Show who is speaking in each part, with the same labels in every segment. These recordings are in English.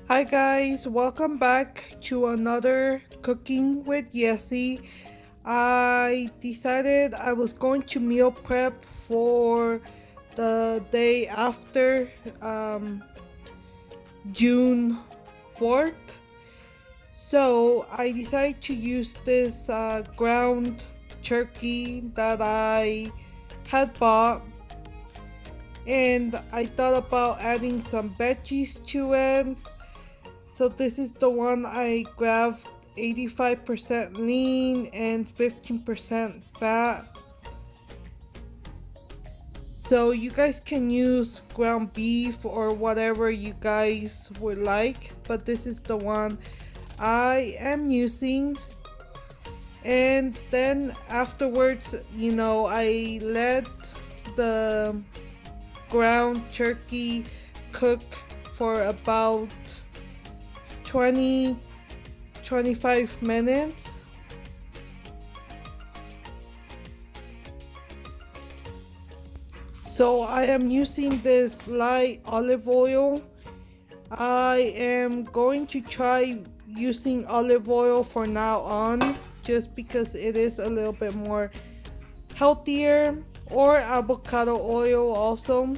Speaker 1: Hi guys, welcome back to another Cooking with Yessi. I decided I was going to meal prep for the day after June 4th. So I decided to use this ground turkey that I had bought, and I thought about adding some veggies to it. So this is the one I grabbed, 85% lean and 15% fat. So you guys can use ground beef or whatever you guys would like, but this is the one I am using. And then afterwards, I let the ground turkey cook for about 20-25 minutes. So I am using this light olive oil. I am going to try using olive oil for now on, just because it is a little bit more healthier, or avocado oil also.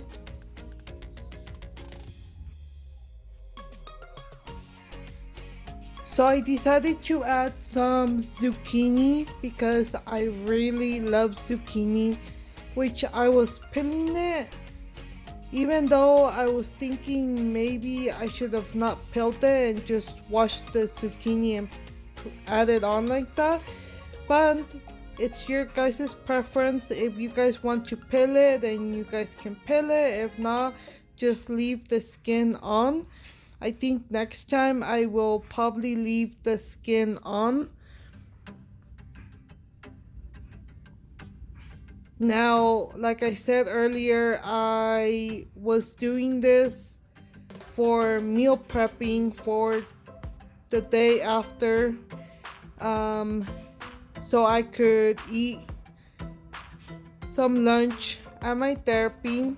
Speaker 1: So I decided to add some zucchini because I really love zucchini, which I was peeling it, even though I was thinking maybe I should have not peeled it and just washed the zucchini and add it on like that. But it's your guys' preference. If you guys want to peel it, then you guys can peel it. If not, just leave the skin on. I think next time I will probably leave the skin on. Now, like I said earlier, I was doing this for meal prepping for the day after, so I could eat some lunch at my therapy.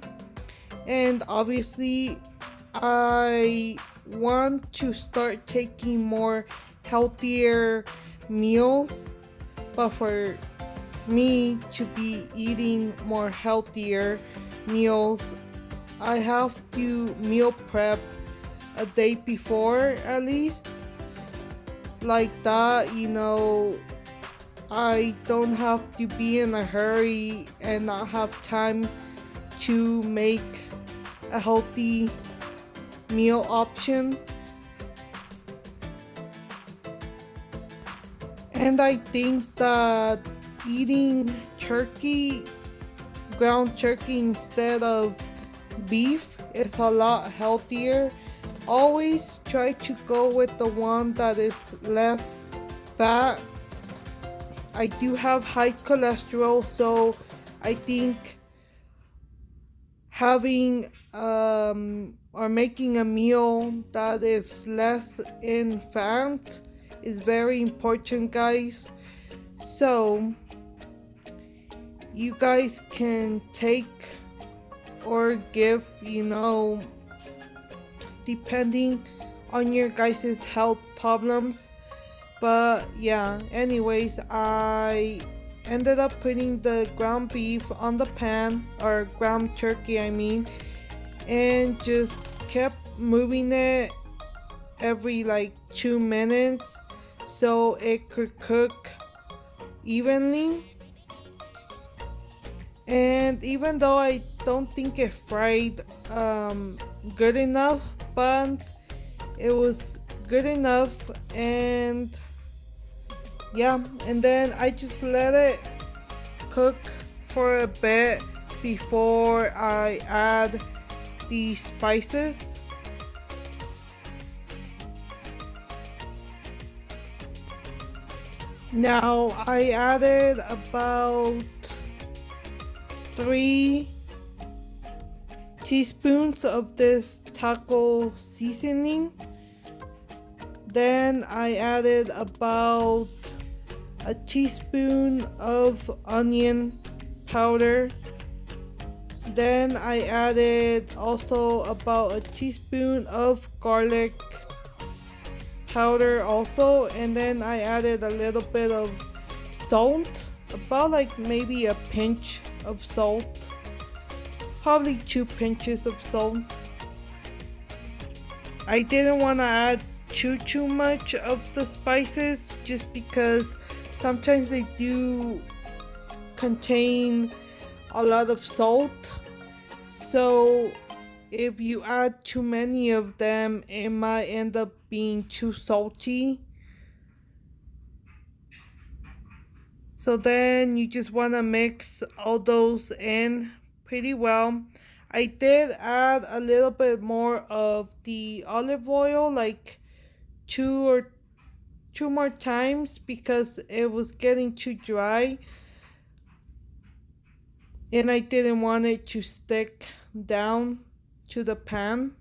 Speaker 1: And obviously I want to start taking more healthier meals, but for me to be eating more healthier meals, I have to meal prep a day before at least, like that. I don't have to be in a hurry and not have time to make a healthy meal option. And I think that eating ground turkey instead of beef is a lot healthier. Always try to go with the one that is less fat. I do have high cholesterol, so I think having or making a meal that is less in fat is very important, guys. So you guys can take or give, depending on your guys' health problems. But yeah, anyways, I ended up putting the ground beef on the pan, or ground turkey I mean, and just kept moving it every 2 minutes so it could cook evenly. And even though I don't think it fried good enough, but it was good enough. And yeah, and then I just let it cook for a bit before I add the spices. Now I added about 3 teaspoons of this taco seasoning. Then I added about a teaspoon of onion powder. Then I added also about a teaspoon of garlic powder also, and then I added a little bit of salt, about like maybe a pinch of salt, probably 2 pinches of salt. I didn't want to add too much of the spices just because sometimes they do contain a lot of salt, so if you add too many of them it might end up being too salty. So then you just want to mix all those in pretty well. I did add a little bit more of the olive oil, like two more times, because it was getting too dry and I didn't want it to stick down to the pan.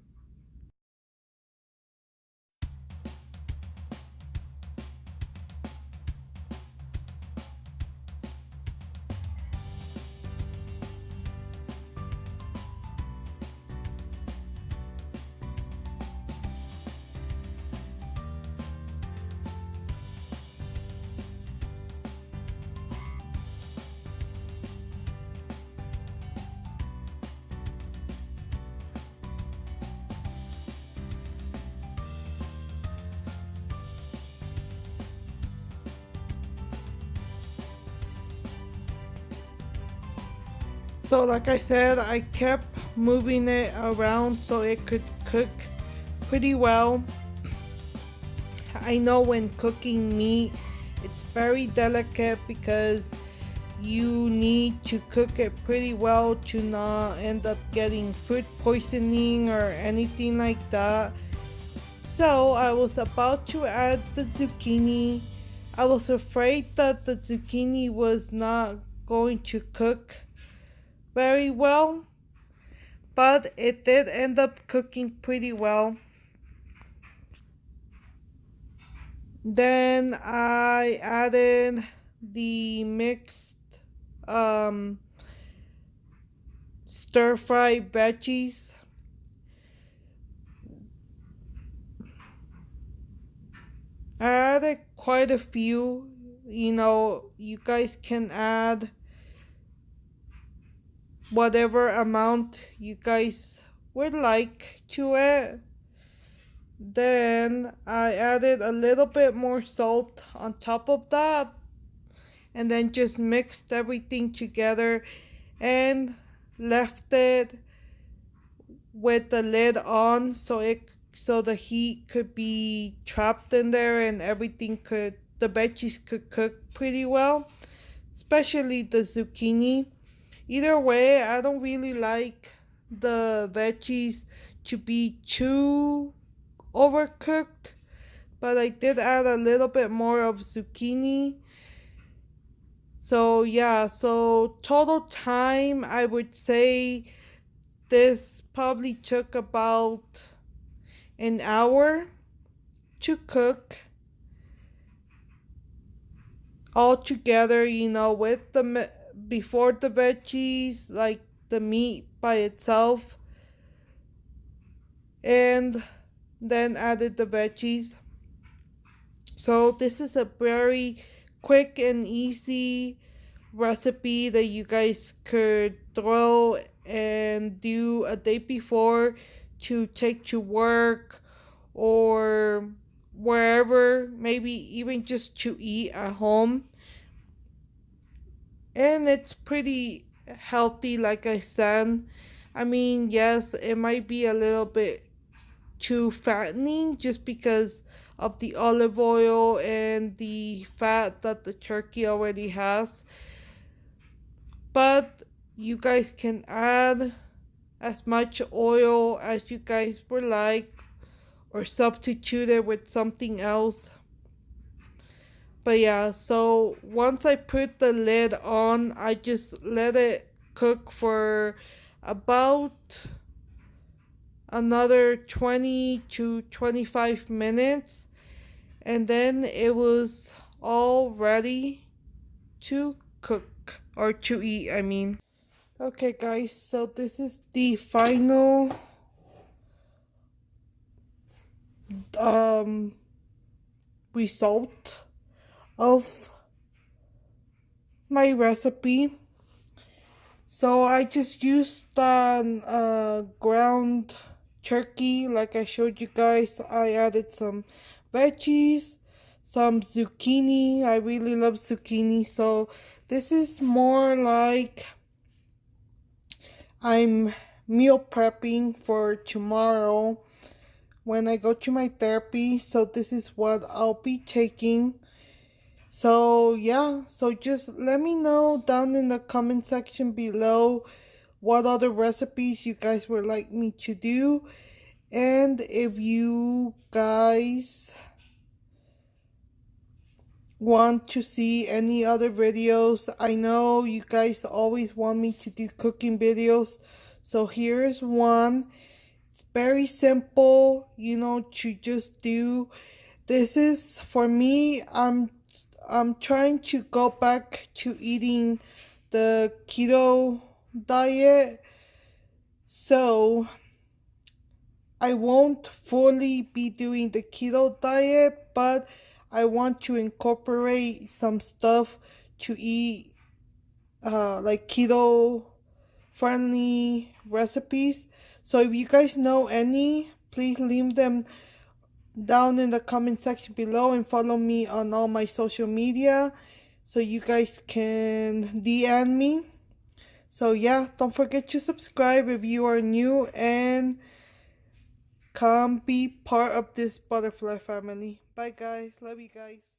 Speaker 1: So like I said, I kept moving it around so it could cook pretty well. I know when cooking meat, it's very delicate because you need to cook it pretty well to not end up getting food poisoning or anything like that. So I was about to add the zucchini. I was afraid that the zucchini was not going to cook very well, but it did end up cooking pretty well. Then I added the mixed stir-fry veggies. I added quite a few. You know, you guys can add whatever amount you guys would like to it. Then I added a little bit more salt on top of that, and then just mixed everything together and left it with the lid on so the heat could be trapped in there and the veggies could cook pretty well, especially the zucchini. Either way, I don't really like the veggies to be too overcooked, but I did add a little bit more of zucchini. So yeah, so total time I would say this probably took about an hour to cook all together, you know, with before the veggies, like the meat by itself, and then added the veggies. So this is a very quick and easy recipe that you guys could throw and do a day before to take to work or wherever, maybe even just to eat at home. And it's pretty healthy, like I said. I mean, yes, it might be a little bit too fattening just because of the olive oil and the fat that the turkey already has. But you guys can add as much oil as you guys would like or substitute it with something else. But yeah, so once I put the lid on, I just let it cook for about another 20 to 25 minutes, and then it was all ready to cook or to eat, I mean. Okay guys, so this is the final result of my recipe. So I just used ground turkey like I showed you guys. I added some veggies, some zucchini. I really love zucchini. So this is more like I'm meal prepping for tomorrow when I go to my therapy. So this is what I'll be taking. So yeah, so just let me know down in the comment section below what other recipes you guys would like me to do. And if you guys want to see any other videos, I know you guys always want me to do cooking videos. So here's one. It's very simple, you know, to just do. This is for me, I'm trying to go back to eating the keto diet. So I won't fully be doing the keto diet, but I want to incorporate some stuff to eat like keto friendly recipes. So if you guys know any, please leave them down in the comment section below and follow me on all my social media so you guys can DM me. So yeah, don't forget to subscribe if you are new and come be part of this butterfly family. Bye guys, love you guys.